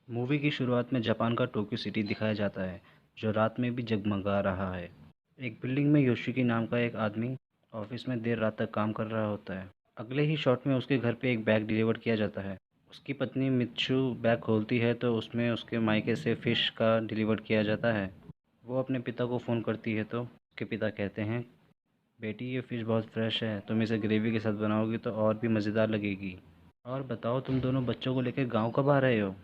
Movie की शुरुआत में जापान का टोक्यो सिटी दिखाया जाता है, जो रात में भी जगमगा रहा है। एक बिल्डिंग में योशिकी नाम का एक आदमी ऑफिस में देर रात तक काम कर रहा होता है। अगले ही शॉट में उसके घर पे एक बैग डिलीवर किया जाता है। उसकी पत्नी मित्सु बैग खोलती है तो उसमें उसके मायके से फ़िश का डिलीवर किया जाता है। वो अपने पिता को फ़ोन करती है तो उसके पिता कहते हैं, बेटी ये फ़िश बहुत फ्रेश है, तुम इसे ग्रेवी के साथ बनाओगी तो और भी मज़ेदार लगेगी। और बताओ, तुम दोनों बच्चों को लेकर गांव कब आ रहे हो?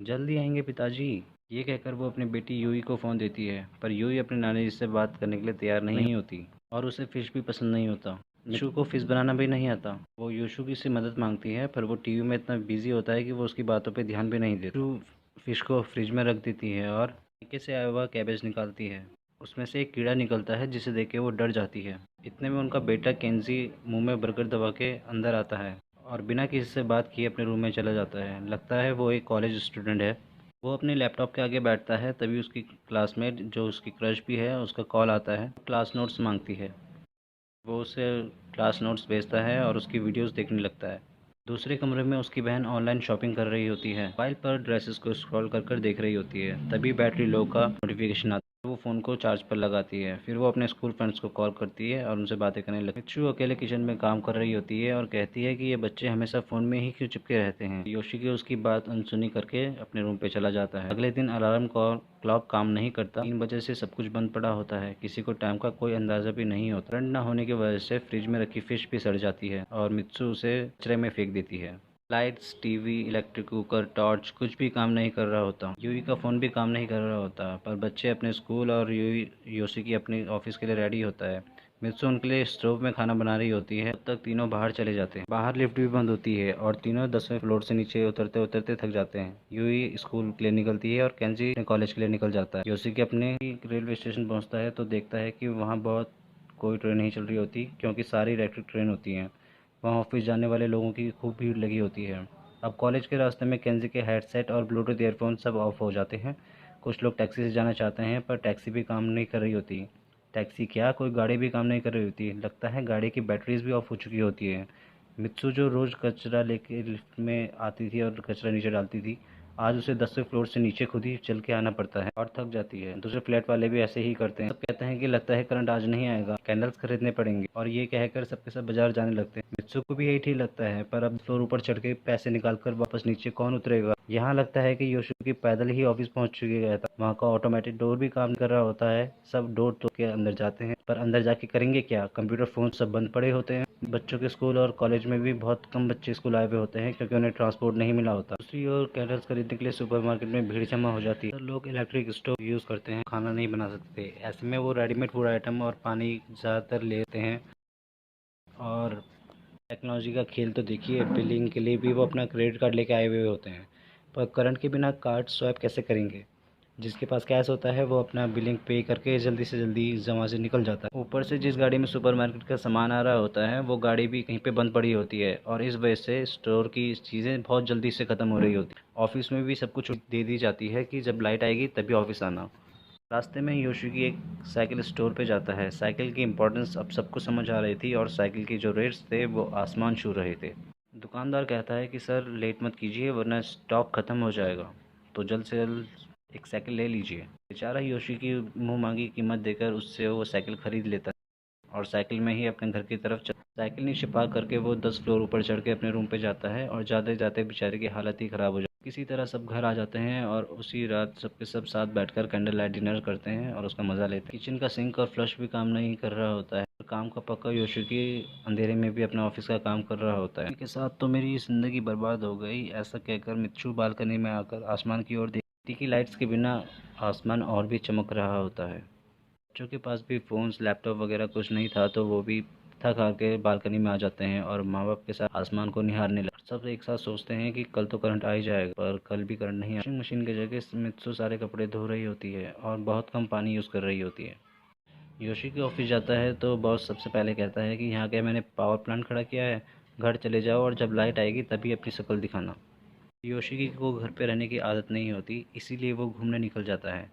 जल्दी आएंगे पिताजी। ये कहकर वो अपनी बेटी यूई को फ़ोन देती है, पर यूई अपने नानी जी से बात करने के लिए तैयार नहीं होती और उसे फ़िश भी पसंद नहीं होता। मित्सु को फ़िश बनाना भी नहीं आता। वो योशुकी से मदद मांगती है, पर वो टीवी में इतना बिजी होता है कि वो उसकी बातों पे ध्यान भी नहीं देता। मित्सु फ़िश को फ्रिज में रख देती है और मायके से आया हुआ कैबेज निकालती है। उसमें से एक कीड़ा निकलता है जिसे देख के वो डर जाती है। इतने में उनका बेटा केंजी मुंह में बर्गर दबा के अंदर आता है और बिना किसी से बात किए अपने रूम में चला जाता है। लगता है वो एक कॉलेज स्टूडेंट है। वो अपने लैपटॉप के आगे बैठता है, तभी उसकी क्लासमेट जो उसकी क्रश भी है उसका कॉल आता है। क्लास नोट्स मांगती है। वो उसे क्लास नोट्स भेजता है और उसकी वीडियोस देखने लगता है। दूसरे कमरे में उसकी बहन ऑनलाइन शॉपिंग कर रही होती है। मोबाइल पर ड्रेसेस को स्क्रॉल कर कर देख रही होती है। तभी बैटरी लो का नोटिफिकेशन आता है। वो फ़ोन को चार्ज पर लगाती है। फिर वो अपने स्कूल फ्रेंड्स को कॉल करती है और उनसे बातें करने लगती है। मित्सु अकेले किचन में काम कर रही होती है और कहती है कि ये बच्चे हमेशा फ़ोन में ही क्यों चिपके रहते हैं। योशिकी उसकी बात अनसुनी करके अपने रूम पे चला जाता है। अगले दिन अलार्म क्लॉक काम नहीं करता। 3 बजे से सब कुछ बंद पड़ा होता है। किसी को टाइम का कोई अंदाज़ा भी नहीं होता। करंट ना होने की वजह से फ्रिज में रखी फ़िश भी सड़ जाती है और मित्सु उसे कचरे में फेंक देती है। Lights, TV, electric cooker, torch कुछ भी काम नहीं कर रहा होता। यूई का फ़ोन भी काम नहीं कर रहा होता, पर बच्चे अपने स्कूल और योशिकी अपने ऑफिस के लिए रेडी होता है। मित्सु उनके लिए स्टोव में खाना बना रही होती है। तब तक तीनों बाहर चले जाते हैं। बाहर लिफ्ट भी बंद होती है और तीनों 10वें फ्लोर से नीचे उतरते उतरते थक जाते हैं। यूई स्कूल के लिए निकलती है और केंजी अपने कॉलेज के लिए निकल जाता है। योशिकी अपने रेलवे स्टेशन पहुंचता है तो देखता है कि वहाँ बहुत कोई ट्रेन नहीं चल रही होती, क्योंकि सारी इलेक्ट्रिक ट्रेन होती हैं। वहाँ ऑफिस जाने वाले लोगों की खूब भीड़ लगी होती है। अब कॉलेज के रास्ते में केंजी के हेडसेट और ब्लूटूथ ईयरफोन सब ऑफ हो जाते हैं। कुछ लोग टैक्सी से जाना चाहते हैं, पर टैक्सी भी काम नहीं कर रही होती। टैक्सी क्या, कोई गाड़ी भी काम नहीं कर रही होती। लगता है गाड़ी की बैटरीज भी ऑफ हो चुकी होती है। मित्सु जो रोज़ कचरा लेके लिफ्ट में आती थी और कचरा नीचे डालती थी, आज उसे 10वें फ्लोर से नीचे खुद ही चल के आना पड़ता है और थक जाती है। दूसरे फ्लैट वाले भी ऐसे ही करते हैं। सब कहते हैं कि लगता है करंट आज नहीं आएगा, कैंडल्स खरीदने पड़ेंगे, और ये कहकर सबके सब बाजार जाने लगते हैं। मित्सु को भी यही ठीक लगता है, पर अब फ्लोर ऊपर चढ़ के पैसे निकाल कर वापस नीचे कौन उतरेगा। यहाँ लगता है कि योशिकी पैदल ही ऑफिस पहुंच चुकी गया था। वहाँ का ऑटोमेटिक डोर भी काम कर रहा होता है। सब डोर तोड़ के अंदर जाते हैं, पर अंदर जाके करेंगे क्या, कंप्यूटर फोन सब बंद पड़े होते हैं। बच्चों के स्कूल और कॉलेज में भी बहुत कम बच्चे स्कूल आए हुए होते हैं, क्योंकि उन्हें ट्रांसपोर्ट नहीं मिला होता। दूसरी ओर कैंडल्स खरीदने के लिए सुपरमार्केट में भीड़ जमा हो जाती है। तो लोग इलेक्ट्रिक स्टोव यूज़ करते हैं, खाना नहीं बना सकते। ऐसे में वो रेडीमेड फूड आइटम और पानी ज़्यादातर लेते हैं। और टेक्नोलॉजी का खेल तो देखिए, बिलिंग के लिए भी वो अपना क्रेडिट कार्ड लेके आए हुए होते हैं, पर करंट के बिना कार्ड स्वाइप कैसे करेंगे। जिसके पास कैश होता है वो अपना बिलिंग पे करके जल्दी से जल्दी वहाँ से निकल जाता है। ऊपर से जिस गाड़ी में सुपरमार्केट का सामान आ रहा होता है, वो गाड़ी भी कहीं पे बंद पड़ी होती है और इस वजह से स्टोर की चीज़ें बहुत जल्दी से ख़त्म हो रही होती है। ऑफिस में भी सब कुछ दे दी जाती है कि जब लाइट आएगी तभी ऑफिस आना। रास्ते में योशिकी एक साइकिल स्टोर पे जाता है। साइकिल की इम्पोर्टेंस अब सबको समझ आ रही थी और साइकिल के जो रेट्स थे वो आसमान छू रहे थे। दुकानदार कहता है कि सर लेट मत कीजिए वरना स्टॉक ख़त्म हो जाएगा, तो जल्द से जल्द एक साइकिल ले लीजिए। बेचारा योशिकी मुंह मांगी कीमत देकर उससे वो साइकिल खरीद लेता है और साइकिल में ही अपने घर की तरफ साइकिल नीचे पार्क करके वो 10 फ्लोर ऊपर चढ़ के अपने रूम पे जाता है और जाते जाते बेचारे की हालत ही ख़राब हो जाती है। किसी तरह सब घर आ जाते हैं और उसी रात सबके सब साथ बैठकर कैंडल लाइट डिनर करते हैं और उसका मज़ा लेते हैं। किचन का सिंक और फ्लश भी काम नहीं कर रहा होता है। काम का पक्का योशिकी अंधेरे में भी अपना ऑफिस का काम कर रहा होता है। इसी के साथ तो मेरी ज़िंदगी बर्बाद हो गई, ऐसा कहकर मित्सु बालकनी में आकर आसमान की ओर देखती कि लाइट्स के बिना आसमान और भी चमक रहा होता है। बच्चों के पास भी फ़ोन्स, लैपटॉप वगैरह कुछ नहीं था, तो वो भी थक हार के बालकनी में आ जाते हैं और माँ बाप के साथ आसमान को निहारने लगते। सब एक साथ सोचते हैं कि कल तो करंट आ ही जाएगा, पर कल भी करंट नहीं आया। वॉशिंग मशीन की जगह मित्सु सारे कपड़े धो रही होती है और बहुत कम पानी यूज़ कर रही होती है। योशिकी ऑफिस जाता है तो बॉस सबसे पहले कहता है कि यहाँ क्या मैंने पावर प्लांट खड़ा किया है, घर चले जाओ और जब लाइट आएगी तभी अपनी शक्ल दिखाना। योशिकी को घर पे रहने की आदत नहीं होती, इसीलिए वो घूमने निकल जाता है।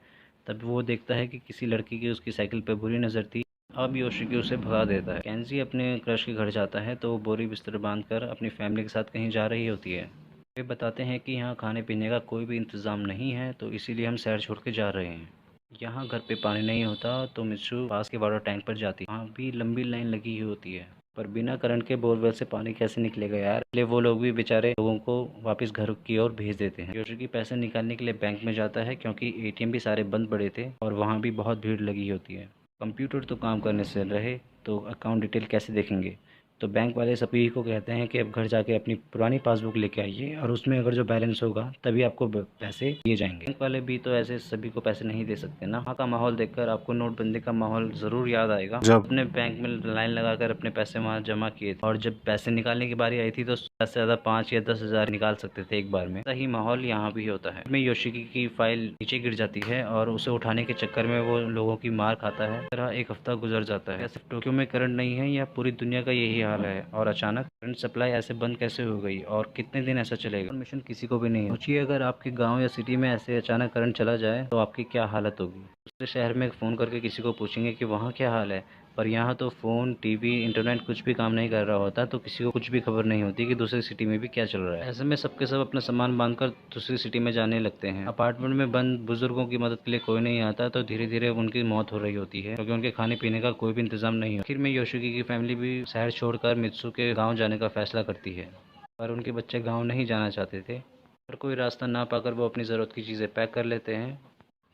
तब वो देखता है कि किसी लड़की की उसकी साइकिल पे बुरी नज़र थी। अब योशिकी उसे भगा देता है। केंजी अपने क्रश के घर जाता है तो वो बोरी बिस्तर बांध कर अपनी फैमिली के साथ कहीं जा रही होती है। वे बताते हैं कि यहाँ खाने पीने का कोई भी इंतज़ाम नहीं है, तो इसीलिए हम शहर छोड़ के जा रहे हैं। यहाँ घर पे पानी नहीं होता तो मित्सु पास के वाटर टैंक पर जाती है। वहाँ भी लंबी लाइन लगी हुई होती है, पर बिना करंट के बोरवेल से पानी कैसे निकलेगा यार। इसलिए वो लोग भी बेचारे लोगों को वापस घर की ओर भेज देते हैं। योशिकी पैसे निकालने के लिए बैंक में जाता है क्योंकि एटीएम भी सारे बंद पड़े थे और वहाँ भी बहुत भीड़ लगी होती है। कंप्यूटर तो काम करने से रहे तो अकाउंट डिटेल कैसे देखेंगे। तो बैंक वाले सभी को कहते हैं कि अब घर जाके अपनी पुरानी पासबुक लेके आइए और उसमें अगर जो बैलेंस होगा तभी आपको पैसे दिए जाएंगे। बैंक वाले भी तो ऐसे सभी को पैसे नहीं दे सकते ना। वहाँ का माहौल देखकर आपको नोटबंदी का माहौल ज़रूर याद आएगा, जब अपने बैंक में लाइन लगाकर अपने पैसे वहाँ जमा किए थे और जब पैसे निकालने की बारी आई थी तो ज़्यादा से ज़्यादा 5 या 10 हज़ार निकाल सकते थे एक बार में। ऐसा ही माहौल यहाँ भी होता है। इसमें योशिकी की फाइल नीचे गिर जाती है और उसे उठाने के चक्कर में वो लोगों की मार खाता है। तरह एक हफ्ता गुजर जाता है। सिर्फ टोक्यो में करंट नहीं है या पूरी दुनिया का यही हाल है, और अचानक करंट सप्लाई ऐसे बंद कैसे हो गई और कितने दिन ऐसा चलेगा, इन्फॉर्मेशन किसी को भी नहीं है। सोचिए अगर आपके गांव या सिटी में ऐसे अचानक करंट चला जाए तो आपकी क्या हालत होगी। दूसरे शहर में फ़ोन करके किसी को पूछेंगे कि वहाँ क्या हाल है, पर यहाँ तो फ़ोन, टीवी, इंटरनेट कुछ भी काम नहीं कर रहा होता, तो किसी को कुछ भी खबर नहीं होती कि दूसरी सिटी में भी क्या चल रहा है। ऐसे में सबके सब अपना सामान बांधकर दूसरी सिटी में जाने लगते हैं। अपार्टमेंट में बंद बुजुर्गों की मदद के लिए कोई नहीं आता, तो धीरे धीरे उनकी मौत हो रही होती है क्योंकि उनके खाने पीने का कोई भी इंतजाम नहीं हो। आखिर में योशिकी की फैमिली भी शहर छोड़कर मित्सु के गाँव जाने का फैसला करती है, पर उनके बच्चे गाँव नहीं जाना चाहते थे। पर कोई रास्ता ना पाकर वो अपनी ज़रूरत की चीज़ें पैक कर लेते हैं।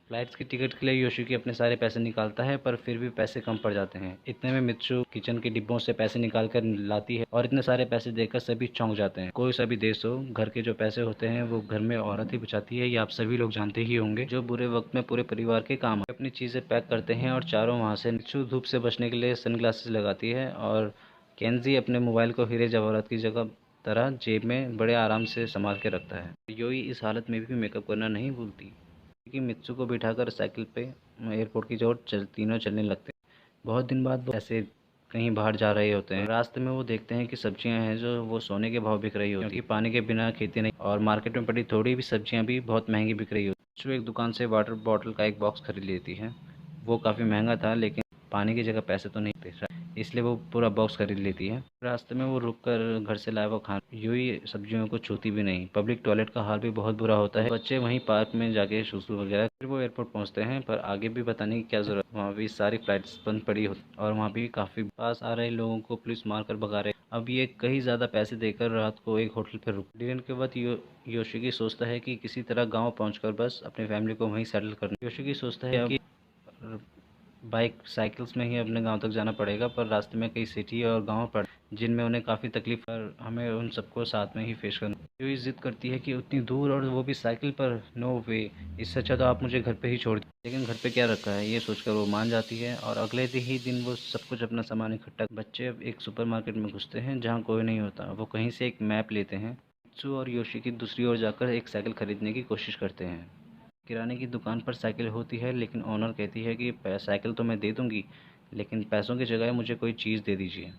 फ्लाइट्स की टिकट के लिए योशिकी अपने सारे पैसे निकालता है, पर फिर भी पैसे कम पड़ जाते हैं। इतने में मित्सु किचन के डिब्बों से पैसे निकाल कर लाती है और इतने सारे पैसे देखकर सभी चौंक जाते हैं। कोई सा भी देश हो, घर के जो पैसे होते हैं वो घर में औरत ही बचाती है, ये आप सभी लोग जानते ही होंगे, जो बुरे वक्त में पूरे परिवार के काम है। अपनी चीज़ें पैक करते हैं और चारों वहाँ से। मित्सु धूप से बचने के लिए सनग्लासेस लगाती है और केंजी अपने मोबाइल को हीरे जवाहरात की जगह तरह जेब में बड़े आराम से संभाल के रखता है। योई इस हालत में भी मेकअप करना नहीं भूलती कि मित्सु को बिठाकर साइकिल पे एयरपोर्ट की ओर तीनों चलने लगते हैं। बहुत दिन बाद वो ऐसे कहीं बाहर जा रहे होते हैं। रास्ते में वो देखते हैं कि सब्जियां हैं जो वो सोने के भाव बिक रही होती है, क्योंकि पानी के बिना खेती नहीं, और मार्केट में पड़ी थोड़ी भी सब्जियां भी बहुत महंगी बिक रही होती है। मित्सु एक दुकान से वाटर बॉटल का एक बॉक्स खरीद लेती है। वो काफ़ी महंगा था लेकिन पानी की जगह पैसे तो नहीं थे, इसलिए वो पूरा बॉक्स खरीद लेती है। रास्ते में वो रुककर घर से लाया हुआ खाना यूं सब्जियों को छूती भी नहीं। पब्लिक टॉयलेट का हाल भी बहुत बुरा होता है, बच्चे वहीं पार्क में जाके सुसु वगैरह। फिर वो एयरपोर्ट पहुंचते हैं, पर आगे भी बताने की क्या जरूरत, वहाँ भी सारी फ्लाइट्स बंद पड़ी होती और वहाँ भी काफ़ी पास आ रहे लोगों को पुलिस मारकर भगा रहे। अब ये कई ज़्यादा पैसे देकर रात को एक होटल पर रुक। डिनर के बाद योशिकी सोचता है कि किसी तरह गाँव पहुँच बस अपनी फैमिली को वहीं सेटल करना। योशिकी सोचता है कि बाइक साइकिल्स में ही अपने गांव तक जाना पड़ेगा, पर रास्ते में कई सिटी और गांव पड़ जिनमें उन्हें काफ़ी तकलीफ, पर हमें उन सबको साथ में ही फेस करना। जो जिद करती है कि उतनी दूर और वो भी साइकिल पर, नो वे, इससे अच्छा तो आप मुझे घर पे ही छोड़ दीजिए। लेकिन घर पे क्या रखा है ये सोचकर वो मान जाती है और अगले ही दिन वो सब कुछ अपना सामान इकट्ठा। बच्चे अब एक सुपरमार्केट में घुसते हैं जहाँ कोई नहीं होता। वो कहीं से एक मैप लेते हैं। मित्सु और योशिकी दूसरी ओर जाकर एक साइकिल खरीदने की कोशिश करते हैं। किराने की दुकान पर साइकिल होती है लेकिन ओनर कहती है कि साइकिल तो मैं दे दूंगी, लेकिन पैसों की जगह मुझे कोई चीज़ दे दीजिए।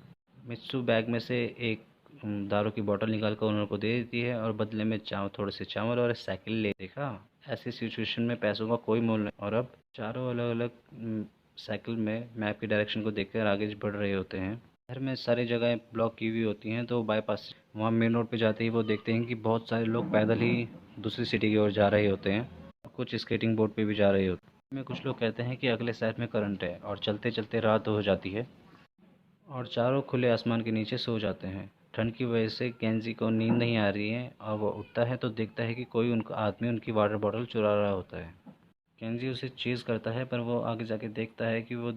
मित्सु बैग में से एक दारू की बोतल निकाल कर ओनर को दे देती है और बदले में थोड़े से चावल और साइकिल ले। देखा, ऐसी सिचुएशन में पैसों का कोई मोल नहीं। और अब चारों अलग अलग साइकिल में मैप की डायरेक्शन को देखकर आगे बढ़ रहे होते हैं। शहर में सारी जगह ब्लॉक की हुई होती हैं, तो बाईपास वहाँ मेन रोड पे जाते ही वो देखते हैं कि बहुत सारे लोग पैदल ही दूसरी सिटी की ओर जा रहे होते हैं। कुछ स्केटिंग बोर्ड पे भी जा रहे होते हैं। में कुछ लोग कहते हैं कि अगले शहर में करंट है और चलते चलते रात हो जाती है और चारों खुले आसमान के नीचे सो जाते हैं। ठंड की वजह से केंजी को नींद नहीं आ रही है और वो उठता है तो देखता है कि कोई उनका आदमी उनकी वाटर बॉटल चुरा रहा होता है। केंजी उसे चेज़ करता है, पर वो आगे जाके देखता है कि वो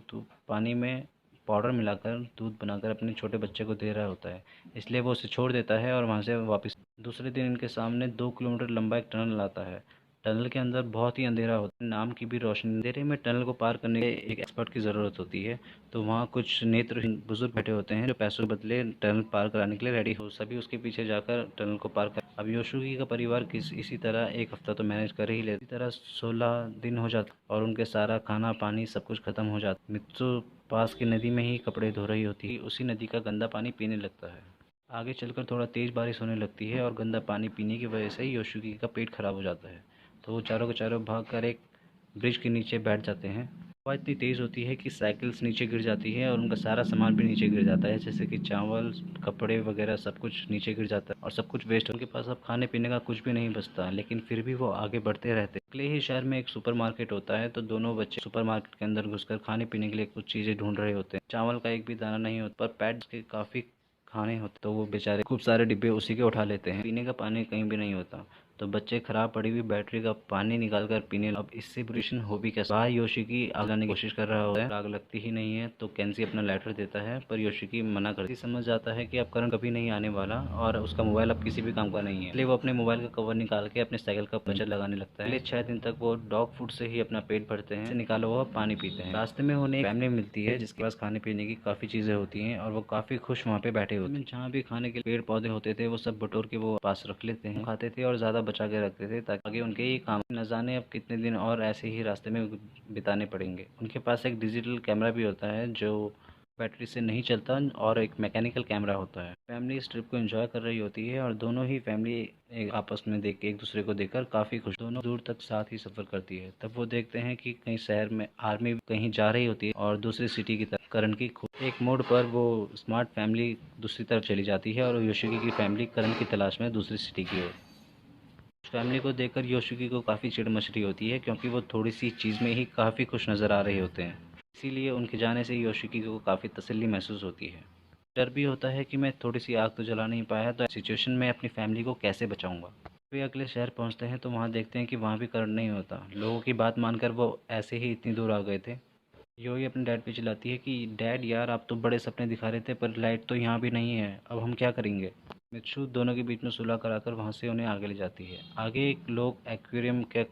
पानी में पाउडर मिलाकर दूध बनाकर अपने छोटे बच्चे को दे रहा होता है। इसलिए वो उसे छोड़ देता है और वहाँ से वापस। दूसरे दिन इनके सामने 2 किलोमीटर लंबा एक टनल आता है। टनल के अंदर बहुत ही अंधेरा होता है, नाम की भी रोशनी। अंधेरे में टनल को पार करने के लिए एक एक्सपर्ट की ज़रूरत होती है, तो वहाँ कुछ नेत्रहीन बुजुर्ग बैठे होते हैं जो पैसों के बदले टनल पार कराने के लिए रेडी हो। सभी उसके पीछे जाकर टनल को पार कर। अब योशिकी का परिवार इसी तरह एक हफ्ता तो मैनेज कर ही लेती तरह 16 दिन हो जाता और उनके सारा खाना पानी सब कुछ खत्म हो जाता। मित्सु पास की नदी में ही कपड़े धो रही होती है, उसी नदी का गंदा पानी पीने लगता है। आगे चलकर थोड़ा तेज़ बारिश होने लगती है और गंदा पानी पीने की वजह से योशिकी का पेट खराब हो जाता है, तो वो चारों के चारों भागकर एक ब्रिज के नीचे बैठ जाते हैं। हवा इतनी तेज़ होती है कि साइकिल्स नीचे गिर जाती है और उनका सारा सामान भी नीचे गिर जाता है, जैसे कि चावल, कपड़े वगैरह सब कुछ नीचे गिर जाता है और सब कुछ वेस्ट। उनके पास अब खाने पीने का कुछ भी नहीं बचता, लेकिन फिर भी वो आगे बढ़ते रहते। अगले ही शहर में एक सुपरमार्केट होता है, तो दोनों बच्चे सुपरमार्केट के अंदर घुसकर खाने पीने के लिए कुछ चीज़ें ढूंढ रहे होते हैं। चावल का एक भी दाना नहीं होता, पर पैट्स के काफ़ी खाने होते, तो वो बेचारे खूब सारे डिब्बे उसी के उठा लेते हैं। पीने का पानी कहीं भी नहीं होता, तो बच्चे खराब पड़ी हुई बैटरी का पानी निकाल कर पीने। अब इससे पोल्यूशन हो भी कैसे। वहाँ योशिकी आग लगाने की कोशिश कर रहा होता है, आग लगती ही नहीं है, तो केंजी अपना लाइटर देता है, पर योशिकी मना करती। समझ जाता है कि अब करंट कभी नहीं आने वाला और उसका मोबाइल अब किसी भी काम का नहीं है, इसलिए वो अपने मोबाइल का कवर निकाल के अपने साइकिल का पंचर लगाने लगता है। अगले 6 दिन तक वो डॉग फूड से ही अपना पेट भरते हैं, निकाला हुआ पानी पीते हैं। रास्ते में उन्हें एक फैमिली मिलती है जिसके पास खाने पीने की काफी चीजें होती हैं और वो काफी खुश वहाँ पे बैठे होते हैं। जहाँ भी खाने के पेड़ पौधे होते थे वो सब बटोर के वो पास रख लेते हैं, खाते थे और ज्यादा बचा के रखते थे ताकि आगे उनके ये काम। न जाने अब कितने दिन और ऐसे ही रास्ते में बिताने पड़ेंगे। उनके पास एक डिजिटल कैमरा भी होता है जो बैटरी से नहीं चलता और एक मैकेनिकल कैमरा होता है। फैमिली इस ट्रिप को एंजॉय कर रही होती है और दोनों ही फैमिली आपस में देख के एक दूसरे को देखकर काफ़ी खुश। दोनों दूर तक साथ ही सफ़र करती है। तब वो देखते हैं कि कहीं शहर में आर्मी कहीं जा रही होती है और दूसरी सिटी की तरफ करण की एक मोड़ पर वो स्मार्ट फैमिली दूसरी तरफ चली जाती है और योशिकी की फैमिली करण की तलाश में दूसरी सिटी की ओर। फैमिली को देखकर योशिकी को काफ़ी चिढ़ मच रही होती है क्योंकि वो थोड़ी सी चीज़ में ही काफ़ी खुश नज़र आ रहे होते हैं। इसीलिए उनके जाने से योशिकी को काफ़ी तसल्ली महसूस होती है। डर भी होता है कि मैं थोड़ी सी आग तो जला नहीं पाया, तो सिचुएशन में अपनी फैमिली को कैसे बचाऊंगा। वे अगले शहर पहुंचते हैं तो वहां देखते हैं कि वहां भी करंट नहीं होता। लोगों की बात मानकर वो ऐसे ही इतनी दूर आ गए थे। योई अपने डैड पे चिल्लाती है कि डैड यार, आप तो बड़े सपने दिखा रहे थे, पर लाइट तो यहाँ भी नहीं है, अब हम क्या करेंगे। मित्सु दोनों के बीच में सुलह कराकर वहाँ से उन्हें आगे ले जाती है। आगे एक लोग एक्वेरियम के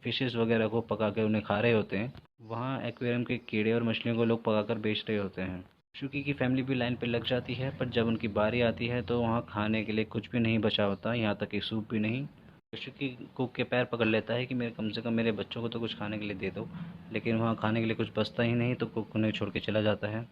फिशेस वगैरह को पका के उन्हें खा रहे होते हैं। वहाँ एक्वेरियम के कीड़े और मछलियों को लोग पकाकर बेच रहे होते हैं। शुकी की फैमिली भी लाइन पे लग जाती है, पर जब उनकी बारी आती है तो वहाँ खाने के लिए कुछ भी नहीं बचा होता, यहाँ तक कि सूप भी नहीं। शुकी कुक के पैर पकड़ लेता है कि मेरे कम से कम मेरे बच्चों को तो कुछ खाने के लिए दे दो, लेकिन वहाँ खाने के लिए कुछ बचता ही नहीं, तो कुक उन्हें छोड़ के चला जाता है।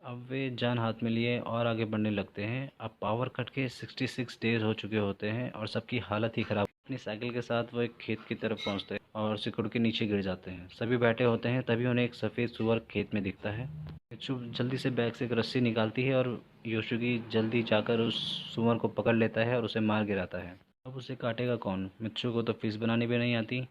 अब वे जान हाथ में लिए और आगे बढ़ने लगते हैं। अब पावर कट के 66 डेज हो चुके होते हैं और सबकी हालत ही खराब। अपनी साइकिल के साथ वो एक खेत की तरफ पहुंचते हैं और सिकुड़ के नीचे गिर जाते हैं। सभी बैठे होते हैं, तभी उन्हें एक सफ़ेद सुअर खेत में दिखता है। मित्सु जल्दी से बैग से एक रस्सी निकालती है और योशिकी जल्दी जाकर उस सुअर को पकड़ लेता है और उसे मार गिराता है। अब उसे काटेगा कौन। मित्सु को तो फिश बनानी भी नहीं आती।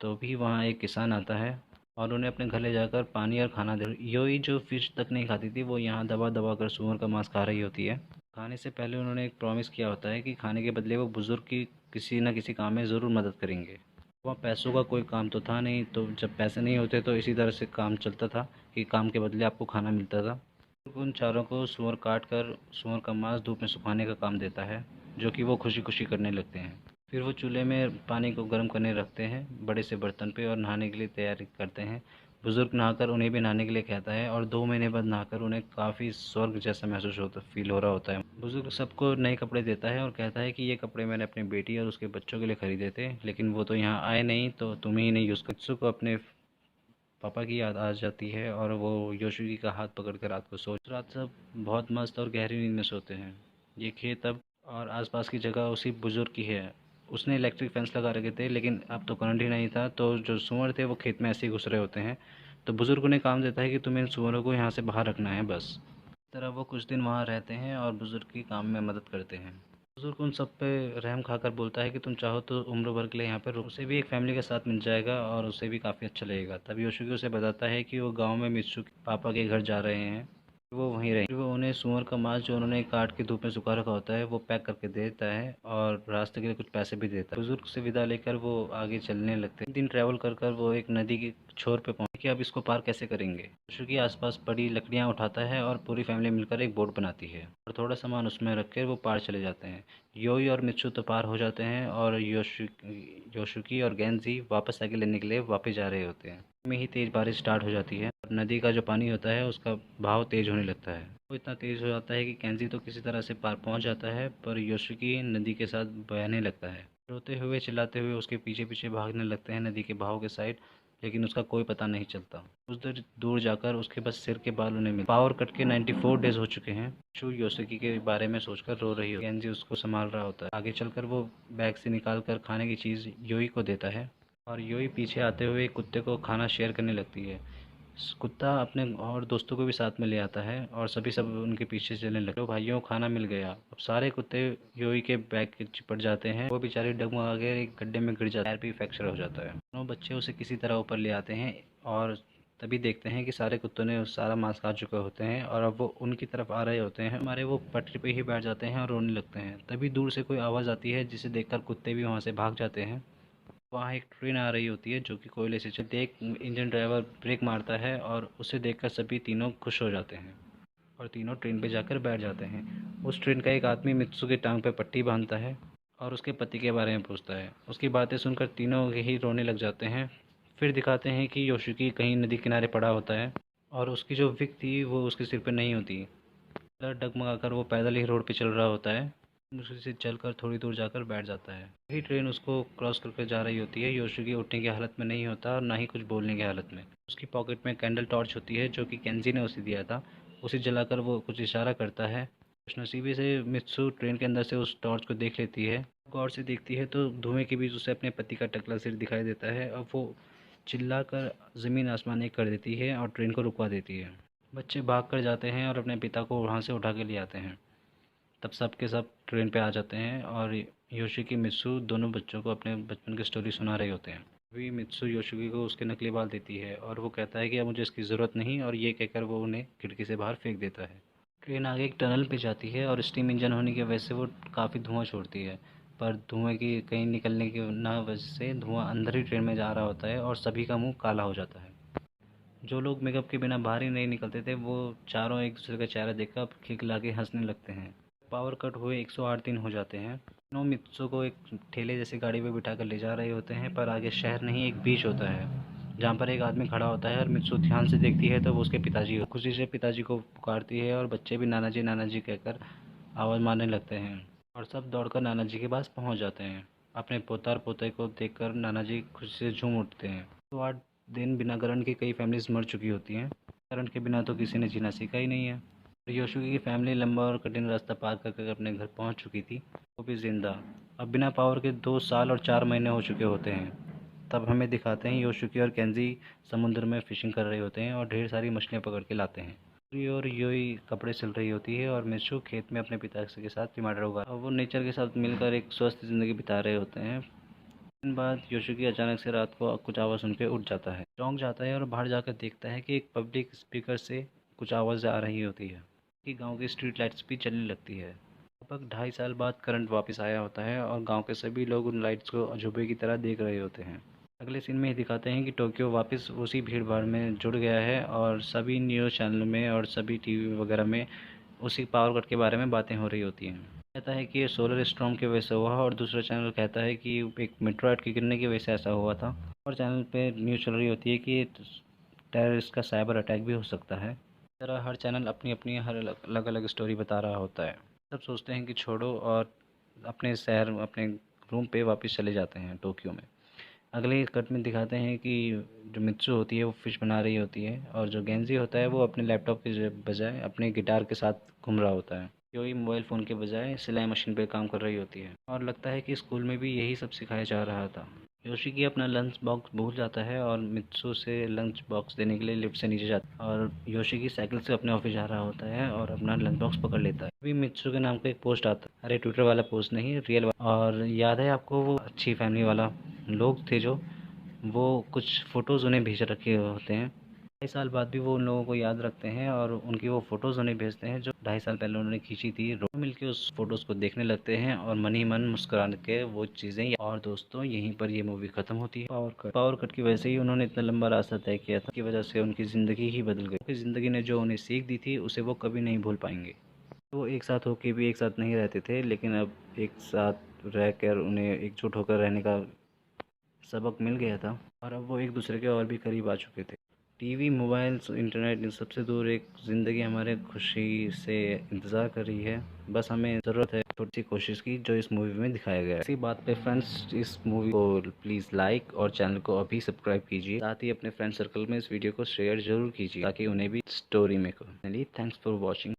तो भी वहाँ एक किसान आता है और उन्हें अपने घर ले जाकर पानी और खाना दे। योई जो फिश तक नहीं खाती थी, वो यहाँ दबा दबा कर सुअर का मांस खा रही होती है। खाने से पहले उन्होंने एक प्रॉमिस किया होता है कि खाने के बदले वो बुजुर्ग की किसी न किसी काम में ज़रूर मदद करेंगे। वहाँ पैसों का कोई काम तो था नहीं, तो जब पैसे नहीं होते तो इसी तरह से काम चलता था कि काम के बदले आपको खाना मिलता था। उन चारों को सुअर काट कर सुअर का मांस धूप में सुखाने का काम देता है, जो कि वो खुशी खुशी करने लगते हैं। फिर वो चूल्हे में पानी को गर्म करने रखते हैं बड़े से बर्तन पे और नहाने के लिए तैयारी करते हैं। बुजुर्ग नहाकर उन्हें भी नहाने के लिए कहता है और 2 महीने बाद नहाकर उन्हें काफ़ी स्वर्ग जैसा महसूस होता फील हो रहा होता है। बुजुर्ग सबको नए कपड़े देता है और कहता है कि ये कपड़े मैंने अपनी बेटी और उसके बच्चों के लिए खरीदे थे, लेकिन वो तो यहाँ आए नहीं, तो तुम्हें ही नहीं यूज़ कर। मित्सु को अपने पापा की याद आ जाती है और वो योशिकी का हाथ पकड़कर रात को सोच। रात सब बहुत मस्त और गहरी नींद में सोते हैं। ये खेत अब और आसपास की जगह उसी बुजुर्ग की है। उसने इलेक्ट्रिक फेंस लगा रखे थे, लेकिन अब तो करंट ही नहीं था, तो जो सुअर थे वो खेत में ऐसे ही घुस रहे होते हैं। तो बुजुर्ग उन्हें काम देता है कि तुम्हें इन सुअरों को यहाँ से बाहर रखना है बस। इस तरह वो कुछ दिन वहाँ रहते हैं और बुजुर्ग की काम में मदद करते हैं। बुजुर्ग उन सब पे रहम खाकर बोलता है कि तुम चाहो तो उम्र भर के लिए यहाँ पर रुक। उसे भी एक फैमिली के साथ मिल जाएगा और उसे भी काफ़ी अच्छा लगेगा। तब योशिकी उसे बताता है कि वो गांव में मित्सु के पापा के घर जा रहे हैं, वो वहीं रहे। फिर वो उन्हें सुअर का मांस जो उन्होंने काट के धूप में सुखा रखा होता है वो पैक करके देता है और रास्ते के लिए कुछ पैसे भी देता है। बुजुर्ग से विदा लेकर वो आगे चलने लगते हैं। दिन ट्रैवल कर कर वो एक नदी के छोर पे पहुंचे कि अब इसको पार कैसे करेंगे। योशिकी आसपास पड़ी लकड़ियां उठाता है और पूरी फैमिली मिलकर एक बोट बनाती है और थोड़ा सामान उसमें रख कर वो पार चले जाते हैं। योई और मित्सु तो पार हो जाते हैं और योशिकी और गेंजी वापस साइकिल लेने के लिए वापस जा रहे होते हैं। में ही तेज बारिश स्टार्ट हो जाती है और नदी का जो पानी होता है उसका बहाव तेज होने लगता है। वो इतना तेज हो जाता है कि केंजी तो किसी तरह से पार पहुंच जाता है, पर योशिकी नदी के साथ बहने लगता है। रोते हुए चिल्लाते हुए उसके पीछे पीछे भागने लगते हैं नदी के बहाव के साइड, लेकिन उसका कोई पता नहीं चलता। कुछ देर दूर जाकर उसके बस सिर के बाल उन्हें मिले। पावर कट के 94 डेज हो चुके हैं। शू योशिकी के बारे में सोचकर रो रही हो। केंजी उसको संभाल रहा होता है। आगे चलकर वो बैग से निकाल कर खाने की चीज़ योई को देता है और योई पीछे आते हुए कुत्ते को खाना शेयर करने लगती है। कुत्ता अपने और दोस्तों को भी साथ में ले आता है और सभी सब उनके पीछे चलने लगते हैं। तो भाइयों को खाना मिल गया। अब सारे कुत्ते योई के बैग के चिपट जाते हैं। वो बेचारे डगमगा के एक गड्ढे में गिर जाता है, पैर भी फ्रैक्चर हो जाता है। दोनों बच्चे उसे किसी तरह ऊपर ले आते हैं और तभी देखते हैं कि सारे कुत्तों ने सारा मांस खा चुके होते हैं और अब वो उनकी तरफ आ रहे होते हैं। हमारे वो पटरी पे ही बैठ जाते हैं और रोने लगते हैं। तभी दूर से कोई आवाज़ आती है जिसे देखकर कुत्ते भी वहाँ से भाग जाते हैं। वहाँ एक ट्रेन आ रही होती है जो कि कोयले से चलती है। एक इंजन ड्राइवर ब्रेक मारता है और उसे देखकर सभी तीनों खुश हो जाते हैं और तीनों ट्रेन पे जाकर बैठ जाते हैं। उस ट्रेन का एक आदमी मित्सु की टांग पे पट्टी बांधता है और उसके पति के बारे में पूछता है। उसकी बातें सुनकर तीनों ही रोने लग जाते हैं। फिर दिखाते हैं कि योशिकी कहीं नदी किनारे पड़ा होता है और उसकी जो विग थी वो उसके सिर पे नहीं होती। डगमगाकर वो पैदल ही रोड पे चल रहा होता है। मुश्किल से चलकर थोड़ी दूर जाकर बैठ जाता है। वही ट्रेन उसको क्रॉस करके जा रही होती है। योशिकी उठने की हालत में नहीं होता और ना ही कुछ बोलने की हालत में। उसकी पॉकेट में कैंडल टॉर्च होती है जो कि केंजी ने उसे दिया था। उसे जलाकर वो कुछ इशारा करता है। खुशनसीबी से मित्सु ट्रेन के अंदर से उस टॉर्च को देख लेती है। गौर से देखती है तो धुएं के बीच उसे अपने पति का टकला सिर दिखाई देता है। अब वो चिल्लाकर ज़मीन आसमान एक कर देती है और ट्रेन को रुकवा देती है। बच्चे भाग कर जाते हैं और अपने पिता को वहाँ से उठा के ले आते हैं। तब सब के सब ट्रेन पे आ जाते हैं और योशिकी मित्सु दोनों बच्चों को अपने बचपन की स्टोरी सुना रहे होते हैं। अभी मित्सु योशिकी को उसके नकली बाल देती है और वो कहता है कि अब मुझे इसकी ज़रूरत नहीं, और ये कहकर वो उन्हें खिड़की से बाहर फेंक देता है। ट्रेन आगे एक टनल पे जाती है और स्टीम इंजन होने की वजह से वो काफ़ी धुआं छोड़ती है। पर धुएं की कहीं निकलने की ना वजह से धुआं अंदर ही ट्रेन में जा रहा होता है और सभी का मुंह काला हो जाता है। जो लोग मेकअप के बिना बाहर ही नहीं निकलते थे वो चारों एक दूसरे का चेहरा देखकर खिलखिला के हंसने लगते हैं। पावर कट हुए 108 दिन हो जाते हैं। नो मित्सु को एक ठेले जैसी गाड़ी पे बिठा कर ले जा रहे होते हैं, पर आगे शहर नहीं एक बीच होता है जहाँ पर एक आदमी खड़ा होता है और मित्सु ध्यान से देखती है तो वो उसके पिताजी खुशी से पिताजी को पुकारती है और बच्चे भी नाना जी कहकर आवाज़ मारने लगते हैं और सब दौड़कर नाना जी के पास पहुँच जाते हैं। अपने पोता और पोते को देखकर नाना जी खुशी से झूम उठते हैं। तो 8 दिन बिना करंट की कई फैमिलीज मर चुकी होती हैं। करंट के बिना तो किसी ने जीना सीखा ही नहीं है। योशिकी की फैमिली लंबा और कठिन रास्ता पार कर अपने घर पहुंच चुकी थी, वो भी जिंदा। अब बिना पावर के 2 साल और 4 महीने हो चुके होते हैं। तब हमें दिखाते हैं योशिकी और केंजी समुद्र में फिशिंग कर रहे होते हैं और ढेर सारी मछलियां पकड़ के लाते हैं। पूरी और योई कपड़े सिल रही होती है और मित्सु खेत में अपने पिता के साथ टमाटर उगा और वो नेचर के साथ मिलकर एक स्वस्थ ज़िंदगी बिता रहे होते हैं। दिन बाद योशिकी अचानक से रात को कुछ आवाज़ सुन के उठ जाता है, चौंक जाता है और बाहर जाकर देखता है कि एक पब्लिक स्पीकर से कुछ आवाज़ आ रही होती है कि गांव की स्ट्रीट लाइट्स भी चलने लगती है। लगभग 2.5 साल बाद करंट वापस आया होता है और गांव के सभी लोग उन लाइट्स को अजूबे की तरह देख रहे होते हैं। अगले सीन में ही दिखाते हैं कि टोक्यो वापस उसी भीड़ भाड़ में जुड़ गया है और सभी न्यूज़ चैनलों में और सभी टीवी वगैरह में उसी पावर कट के बारे में बातें हो रही होती हैं। कहता है कि ये सोलर स्टॉर्म की वजह से हुआ और दूसरा चैनल कहता है कि एक मेट्रोइड के गिरने की वजह से ऐसा हुआ था। और चैनल पे न्यूज़ चल रही होती है कि टेररिस्ट का साइबर अटैक भी हो सकता है। इस तरह हर चैनल अपनी अपनी हर अलग अलग स्टोरी बता रहा होता है। सब सोचते हैं कि छोड़ो और अपने शहर अपने रूम पे वापस चले जाते हैं टोक्यो में। अगले कट में दिखाते हैं कि जो मित्सु होती है वो फिश बना रही होती है और जो गेंजी होता है वो अपने लैपटॉप के बजाय अपने गिटार के साथ घूम रहा होता है। योई मोबाइल फ़ोन के बजाय सिलाई मशीन पर काम कर रही होती है और लगता है कि स्कूल में भी यही सब सिखाया जा रहा था। योशिकी अपना लंच बॉक्स भूल जाता है और मित्सु से लंच बॉक्स देने के लिए लिफ्ट से नीचे जाता है और योशिकी साइकिल से अपने ऑफिस जा रहा होता है और अपना लंच बॉक्स पकड़ लेता है। अभी मित्सु के नाम का एक पोस्ट आता है, अरे ट्विटर वाला पोस्ट नहीं, रियल वाला। और याद है आपको वो अच्छी फैमिली वाला लोग थे जो वो कुछ फ़ोटोज़ उन्हें भेज रखे होते हैं। 2.5 साल बाद भी वो उन लोगों को याद रखते हैं और उनकी वो फ़ोटोज़ उन्हें भेजते हैं जो 2.5 साल पहले उन्होंने खींची थी। रोज मिलके उस फ़ोटोज़ को देखने लगते हैं और मन ही मन मुस्कुरा के वो चीज़ें। और दोस्तों यहीं पर ये मूवी ख़त्म होती है। पावर कट की वजह से ही उन्होंने इतना लंबा रास्ता तय किया था, की वजह से उनकी ज़िंदगी ही बदल गई। उनकी ज़िंदगी ने जो उन्हें सीख दी थी उसे वो कभी नहीं भूल पाएंगे। वो एक साथ होके भी एक साथ नहीं रहते थे, लेकिन अब एक साथ रहकर उन्हें एकजुट होकर रहने का सबक मिल गया था और अब वो एक दूसरे के और भी करीब आ चुके थे। टीवी, मोबाइल्स, इंटरनेट इन सबसे दूर एक ज़िंदगी हमारे खुशी से इंतज़ार कर रही है। बस हमें ज़रूरत है छोटी सी कोशिश की, जो इस मूवी में दिखाया गया है। इसी बात पे फ्रेंड्स इस मूवी को प्लीज़ लाइक और चैनल को अभी सब्सक्राइब कीजिए। साथ ही अपने फ्रेंड सर्कल में इस वीडियो को शेयर ज़रूर कीजिए ताकि उन्हें भी स्टोरी में को। Thanks for watching.